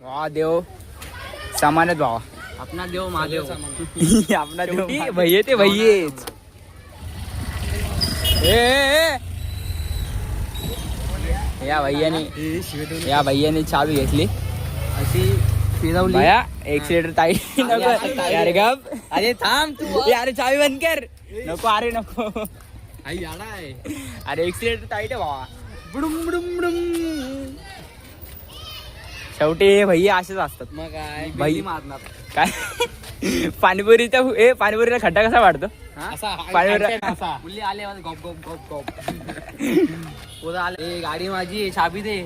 वा देव सामानच भावा. अपना देव महादेव. आपला देव भैये ते भैयेच. या भैयाने चावी घेतली अशी फिरवली. भैया एक्सिलेटर ताई नको अरे गप. अरे थांब तू. अरे चावी बंद कर. नको अरे नको. आई याडा आहे. अरे एक्सिलेटर टाईट आहे भावा. बुडुम बुडुम बुडुम. शेवटी हे भैया असेच असतात. मग काय भाई मारणार काय पाणीपुरीचा पाणीपुरीला खड्डा कसा वाढतो. मुली आले गप गप गप गप. उद्या आले गाडी माझी चाबी दे.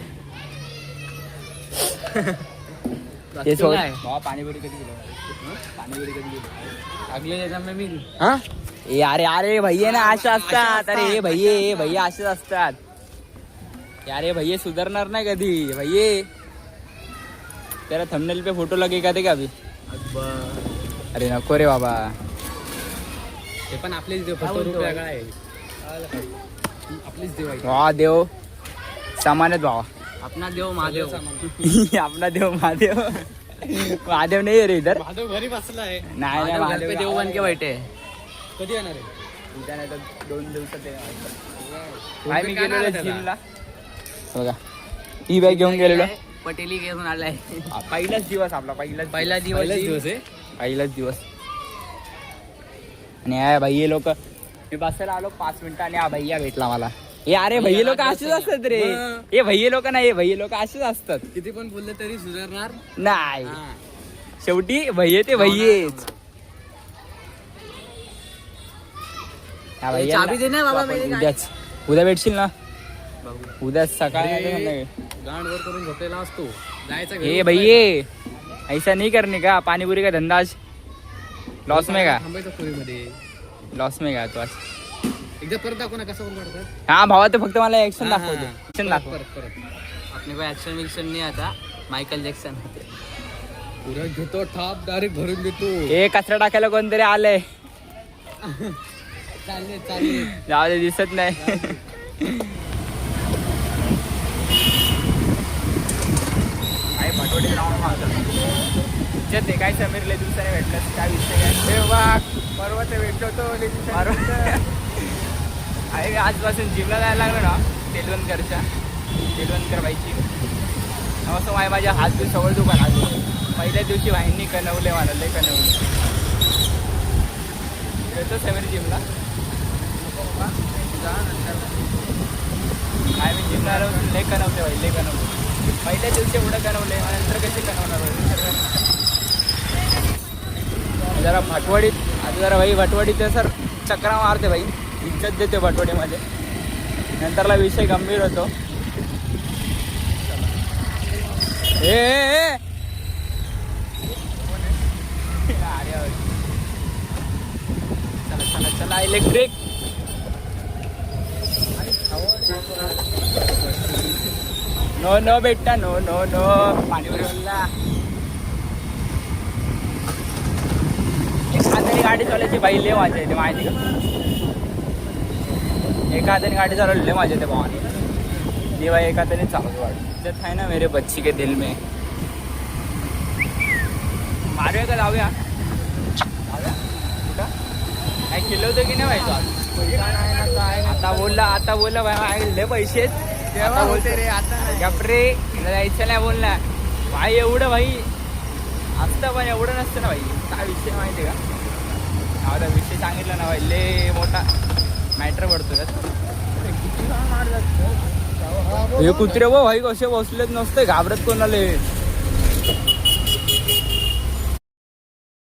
ते सोड भावा. पाणीपुरी कधी गेलो. पाणीपुरी कधी गेलो अगले जन्म में मिल. हा ए अरे अरे भैया ना असे असतात. अरे हे भैया असेच असतात. यारे भैया सुधारणार नाही कधी. भैये तेरा थंबनेल पे फोटो लगेगा का अभी. अरे नको रे बाबा. ते पण आपलेच देव. आपलेच देव आहे. वा देव सामानच भावा. अपना देव महादेव. आपला देव महादेव. महादेव नाही रे इधर. महादेव घरी बसलाय. नाही महादेव घर पे देव बन के बैठे. कधी येणार आहे. उद्या नाही तर 2 दिवसात काय मी गेलेलो जिमला बघा. ही बॅग घेऊन गेलेलो. पटेली घेऊन आलाय. पहिलाच दिवस आपला. पहिलाच दिवस आहे. पहिलाच दिवस. आणि या भैया लोक मी बसायला आलो 5 मिनिटं आणि हा भैया भेटला मला. हे अरे भैया लोक असेच असतात रे. हे भैया लोक नाही. हे भैया लोक असेच असतात. किती पण बोलले तरी सुधारणार नाही. शेवटी भैये ते भैयेच. चाबी दे ना बाबा. उद्याच उद्या भेटशील ना. उद्या सकाळी गांड वर करून झोपलेला असतो. जायचं हे भैये ऐसा नहीं करने का. पानीपुरी का धंदा आज लॉस में का. थांबायचं खोलीमध्ये. लॉस में का तू आज. एकदा परत दाखव ना कसं बोलतात. हा भावा ते फक्त मला ऍक्शन दाखवतो. ऍक्शन दाखव. परत आपने कोई ऍक्शन विक्शन नाही आता. मायकल जॅक्सन पुरा घेतो ठाप डायरेक्ट भरून देतो. हे कचरा टाकायला कोणतरी आलंय. चालले जाऊ दे दिसत नाही. ते काय समीर लय दिवसाने भेटलं. काय विषय काय परवा ते भेटलो होतो. अरे आजपासून जिमला जायला लागलो ना. तेलवणकर बाईची असं माझ्या हात बी सवळ दुकान आली. पहिल्या दिवशी वाहिनी कणवले मला. लय कणवले. येतो समीर जिमला. काय मी जिमला आलो लय कणवले भाई. लय कणवले. पहिल्या दिवशी एवढं कणवले. नंतर कसे कणवणार. जरा भटवाडीत आता जरा भाई भटवाडीत सर चक्रा मारते भाई. इज्जत देते भटवाडीमध्ये. नंतरला विषय गंभीर होतो. चला चला इलेक्ट्रिक. नो नो बेटा नो नो नो. पाणीपुरी बोलला. एखाद्याने गाडी चालवायची बाई लय मजा येते माहिती का. एखाद्याने गाडी चालवली लय मजा येते भावाने. देवा एखाद्याने चालवतो गाडी. इज्जत है ना मेरे बच्ची के दिल में. मारूया का जाऊया. कुठं काय केलं होतं की नाही माहिती. आता बोलला भाई लय पैसे बोलते रे. आता गपरे जायचं नाही बोलला भाई. एवढं भाई असतं पण एवढं नसतं ना भाई. काय विषय माहिती आहे का. आता विषय सांगितलं ना भाई लय मोठा मॅटर पडतो त्यात. हे कुत्रे भाई कसे बसलेत नसते घाबरत कोणाला.